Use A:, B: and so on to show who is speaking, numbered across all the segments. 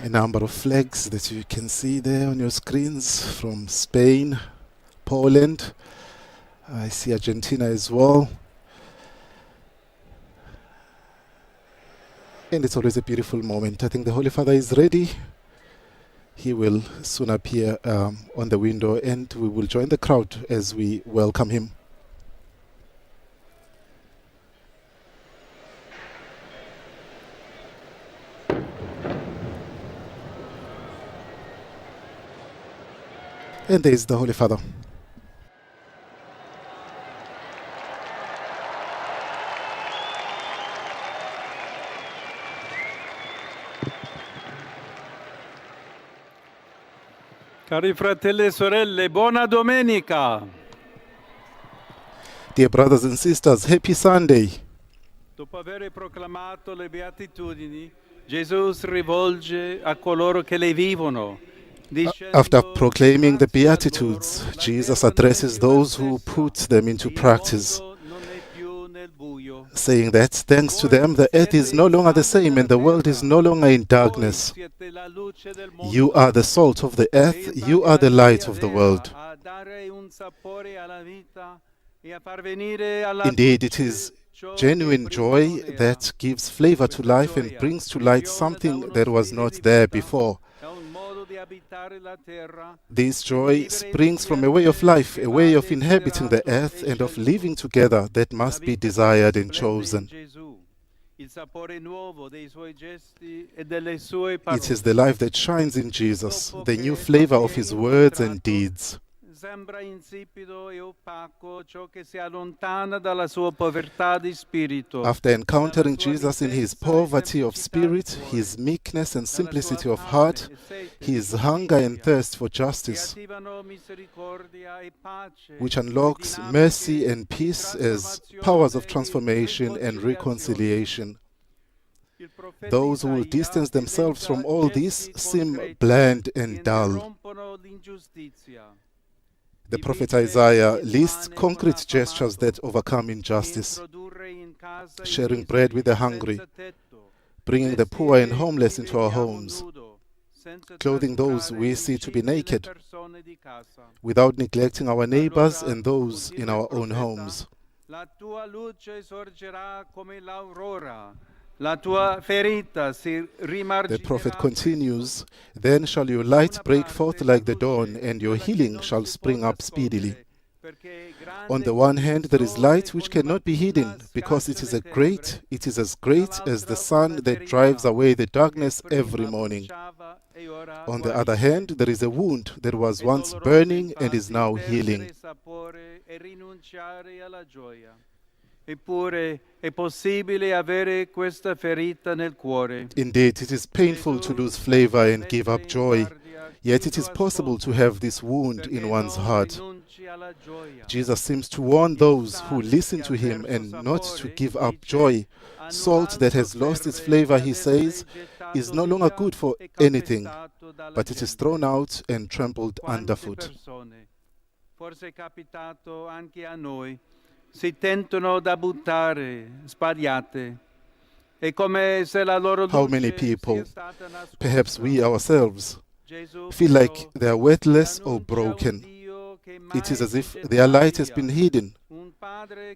A: a number of flags that you can see there on your screens from Spain, Poland. I see Argentina as well. And it's always a beautiful moment. I think the Holy Father is ready. He will soon appear on the window, and we will join the crowd as we welcome him. And there is the Holy Father.
B: Cari fratelli e sorelle, buona domenica!
A: Dear brothers and sisters, happy Sunday.
B: Dopo aver proclamato le beatitudini, Gesù si rivolge a coloro che le vivono.
A: After proclaiming the Beatitudes, Jesus addresses those who put them into practice, saying that thanks to them the earth is no longer the same and the world is no longer in darkness. You are the salt of the earth, you are the light of the world. Indeed, it is genuine joy that gives flavor to life and brings to light something that was not there before. This joy springs from a way of life, a way of inhabiting the earth and of living together that must be desired and chosen. It is the life that shines in Jesus, the new flavor of his words and deeds.
B: Sembra insipido e opaco ciò che si allontana dalla sua povertà di spirito.
A: After encountering Jesus in his poverty of spirit, his meekness and simplicity of heart, his hunger and thirst for justice, which unlocks mercy and peace as powers of transformation and reconciliation. Those who will distance themselves from all this seem bland and dull. The prophet Isaiah lists concrete gestures that overcome injustice: sharing bread with the hungry, bringing the poor and homeless into our homes, clothing those we see to be naked, without neglecting our neighbors and those in our own homes. The prophet continues, "Then shall your light break forth like the dawn, and your healing shall spring up speedily." On the one hand, there is light which cannot be hidden, because it is as great as the sun that drives away the darkness every morning. On the other hand, there is a wound that was once burning and is now healing.
B: Eppure è possibile avere questa ferita nel cuore.
A: Indeed, it is painful to lose flavor and give up joy, yet it is possible to have this wound in one's heart. Jesus seems to warn those who listen to him and not to give up joy. Salt that has lost its flavor, he says, is no longer good for anything, but it is thrown out and trampled underfoot.
B: Forse è capitato anche a noi. Si tentono da buttare, sbagliate. È come se la loro luce.
A: How many people, perhaps we ourselves, feel like they are worthless or broken? It is as if their light has been hidden.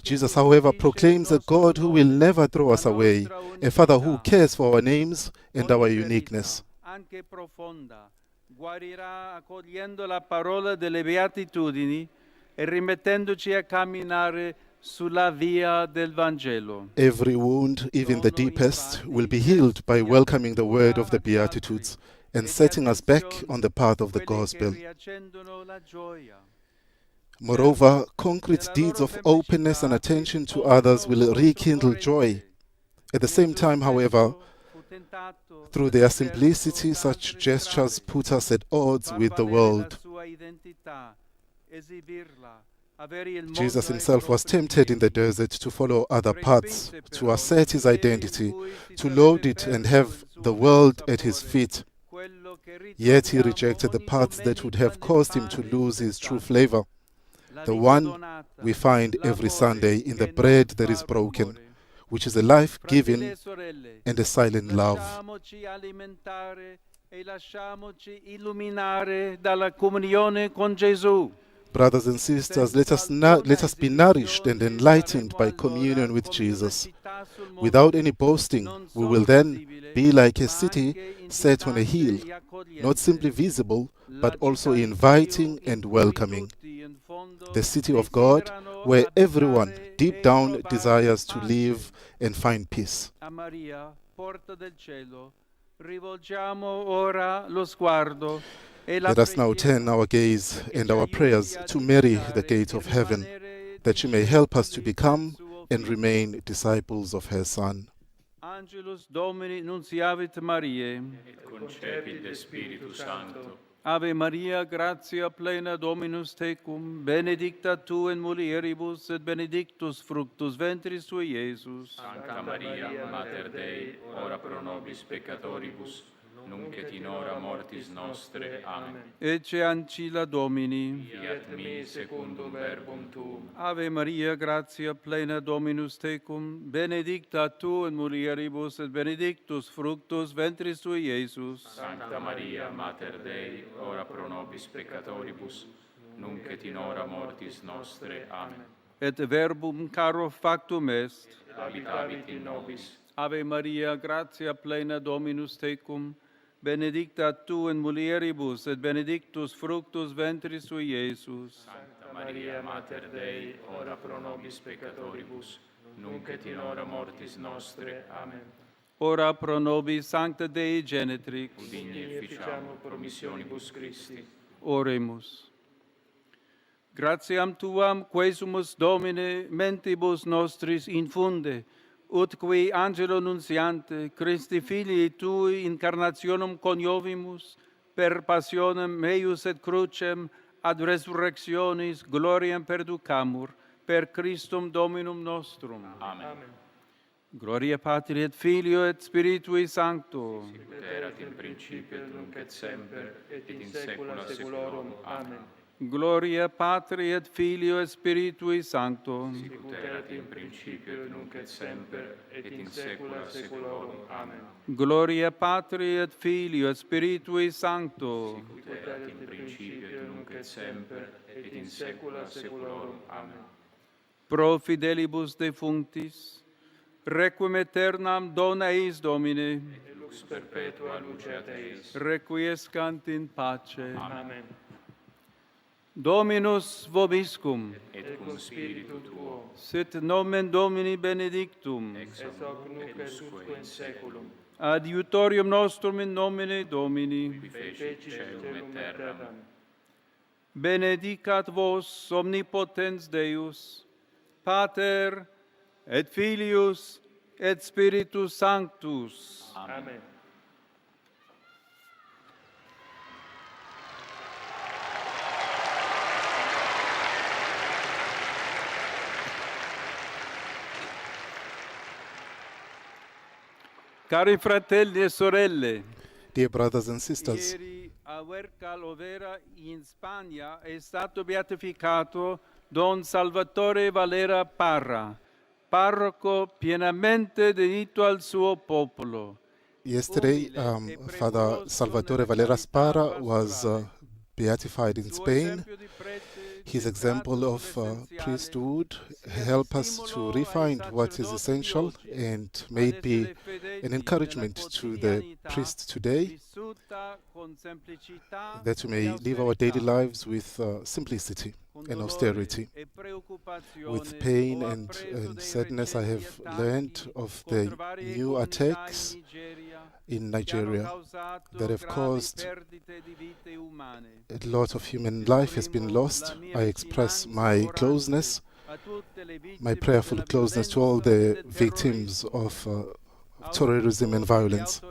A: Jesus, however, proclaims a God who will never throw us away, a Father who cares for our names and our uniqueness.
B: Anche profonda, guarirà accogliendo la parola delle beatitudini e rimettendoci a camminare sulla via del Vangelo.
A: Every wound, even the deepest, will be healed by welcoming the word of the Beatitudes and setting us back on the path of the gospel. Moreover, concrete deeds of openness and attention to others will rekindle joy. At the same time, however, through their simplicity, such gestures put us at odds with the world. Jesus himself was tempted in the desert to follow other paths, to assert his identity, to load it and have the world at his feet. Yet he rejected the paths that would have caused him to lose his true flavor, the one we find every Sunday in the bread that is broken, which is a life-giving and a silent love.
B: e lasciamoci illuminare dalla comunione con Gesù.
A: Brothers and sisters, let us be nourished and enlightened by communion with Jesus. Without any boasting, we will then be like a city set on a hill, not simply visible, but also inviting and welcoming. The city of God, where everyone deep down desires to live and find peace.
B: A Maria, porta del cielo, rivolgiamo ora lo sguardo.
A: Let us now turn our gaze and our prayers to Mary, the gate of heaven, that she may help us to become and remain disciples of her Son.
B: Angelus Domini nunciavit Mariae,
C: et concepit de Spiritu Sancto.
B: Ave Maria, gratia plena Dominus tecum, benedicta tu in mulieribus et benedictus fructus ventris tui, Iesus.
C: Sancta Maria, Mater Dei, ora pro nobis peccatoribus, nunc et in hora mortis nostre. Amen.
B: Ecce ancilla Domini.
C: Fiat mi secundum verbum tuum.
B: Ave Maria, gratia plena Dominus tecum, benedicta tu in mulieribus et benedictus fructus ventris tui, Iesus.
C: Sancta Maria, Mater Dei, ora pro nobis peccatoribus, nunc et in hora mortis nostre. Amen.
B: Et verbum caro factum est.
C: Habitavit in nobis.
B: Ave Maria, gratia plena Dominus tecum, benedicta tu in mulieribus et benedictus fructus ventris tui, Iesus.
C: Sancta Maria, Mater Dei, ora pro nobis peccatoribus, nunc et in hora mortis nostre. Amen.
B: Ora pro nobis sancta Dei Genetrix.
C: Digne ficiamo promissionibus Christi.
B: Oremus. Gratiam tuam quesumus Domine mentibus nostris infunde, ut qui angelo nunciante, Christi filii tui incarnationem coniovimus, per passionem meius et crucem ad resurrectionis gloriam perducamur, per Christum Dominum nostrum.
C: Amen.
B: Gloria Patri et Filio et Spiritui Sancto.
C: Sicut erat in principio et nunc et semper, et in saecula saeculorum. Amen.
B: Gloria Patri et Filio et Spiritui Sancto.
C: Sicut erat in principio et nunc et semper, et in saecula saeculorum. Amen.
B: Gloria Patri et Filio et Spiritui Sancto.
C: Sicut erat in principio et nunc et semper, et in saecula saeculorum. Amen.
B: Pro fidelibus defunctis, requiem aeternam dona eis Domine,
C: Et lux perpetua luceat eis.
B: requiescant in pace.
C: Amen.
B: Dominus vobiscum,
C: Et cum spiritu tuo,
B: sit nomen Domini benedictum,
C: ex hoc nunc et usque in saeculum,
B: adiutorium nostrum in nomine Domini.
C: qui fecit caelum et terram.
B: Benedicat vos omnipotens Deus, Pater et Filius et Spiritus Sanctus.
C: Amen.
B: Cari fratelli e sorelle,
A: Dear brothers and sisters,
B: ieri a Huercal in Spagna è stato beatificato Don Salvatore Valera Parra, parroco pienamente dedito al suo popolo.
A: yesterday Father Salvatore Valera Sparra was beatified in Spain. His example of priesthood help us to refine what is essential and may it be an encouragement to the priests today that we may live our daily lives with simplicity and austerity. With pain and sadness, I have learned of the new attacks in Nigeria that have caused a lot of human life has been lost. I express my closeness, my prayerful closeness to all the victims of terrorism and violence.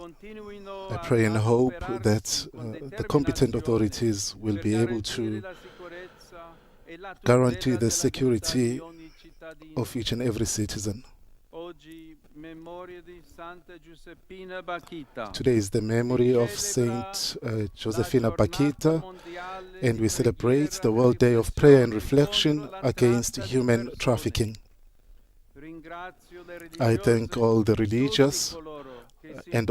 A: I pray and hope that the competent authorities will be able to guarantee the security of each and every citizen. Today is the memory of Saint Josefina Bakita, and we celebrate the World Day of Prayer and Reflection against human trafficking. I thank all the religious and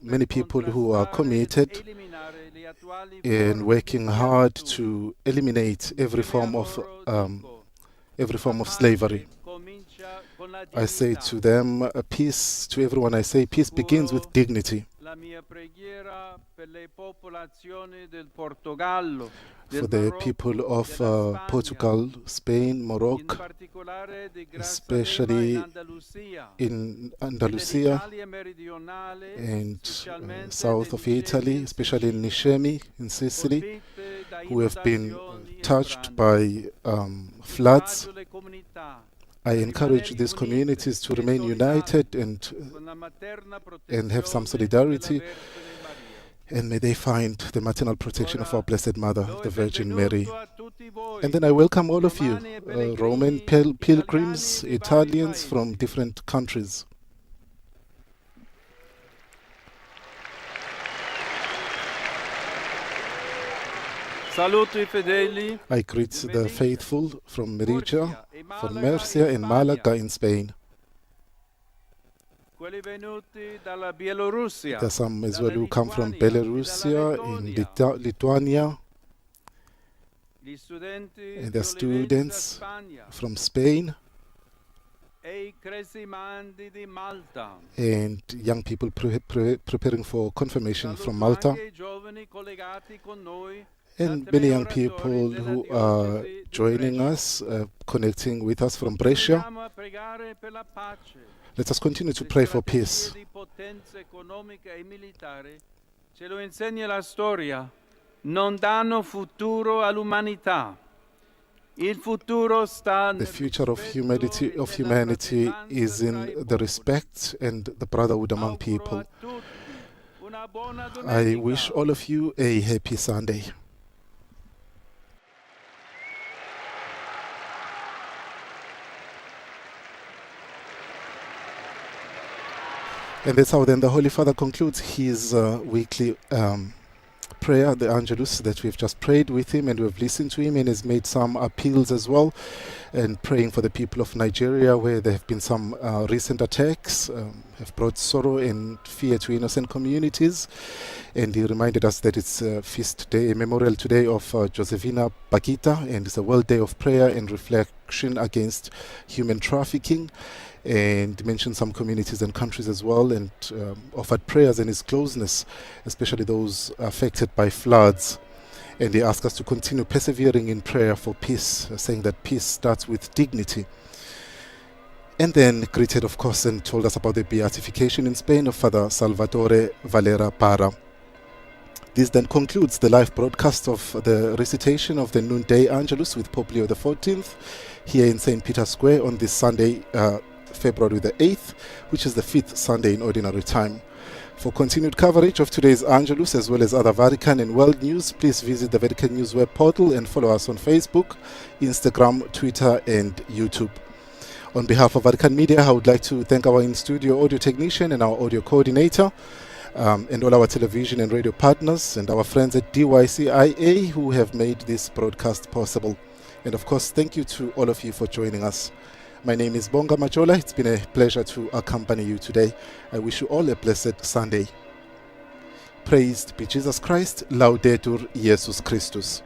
A: many people who are committed in working hard to eliminate every form of slavery. I say to them, peace to everyone. I say peace begins with dignity. For the people of Portugal, Spain, Morocco, especially in Andalusia and south of Italy, especially in Niscemi, in Sicily, who have been touched by floods. I encourage these communities to remain united and have some solidarity. And may they find the maternal protection of our Blessed Mother, the Virgin Mary. And then I welcome all of you, Roman pilgrims, Italians from different countries.
B: Saluto I fedeli.
A: I greet the faithful from Mericia, from Murcia and Malaga in Spain. There are some as well who come from Belarusia, in Lithuania, and there are students from Spain, and young people preparing for confirmation from Malta, and many young people who are joining us, connecting with us from Brescia. Let us continue to pray for peace.
B: Ce lo insegna la storia, non danno futuro all'umanità. Il futuro sta
A: The future of humanity is in the respect and the brotherhood among people. I wish all of you a happy Sunday. And that's how then the Holy Father concludes his weekly prayer, the Angelus, that we've just prayed with him and we've listened to him, and has made some appeals as well, and praying for the people of Nigeria, where there have been some recent attacks, have brought sorrow and fear to innocent communities. And he reminded us that it's a feast day, a memorial today of Josefina Bagita, and it's a world day of prayer and reflection against human trafficking. And mentioned some communities and countries as well, and offered prayers in his closeness, especially those affected by floods. And he asked us to continue persevering in prayer for peace, saying that peace starts with dignity. And then greeted, of course, and told us about the beatification in Spain of Father Salvatore Valera Parra. This then concludes the live broadcast of the recitation of the noonday Angelus with Pope Leo XIV here in St. Peter's Square on this Sunday, February the 8th, which is the 5th Sunday in Ordinary Time. For continued coverage of today's Angelus as well as other Vatican and world news, please visit the Vatican News web portal and follow us on Facebook, Instagram, Twitter and YouTube. On behalf of Vatican Media, I would like to thank our in-studio audio technician and our audio coordinator, and all our television and radio partners, and our friends at DYCIA who have made this broadcast possible. And of course, thank you to all of you for joining us. My name is Bonga Majola. It's been a pleasure to accompany you today. I wish you all a blessed Sunday. Praised be Jesus Christ. Laudetur Jesus Christus.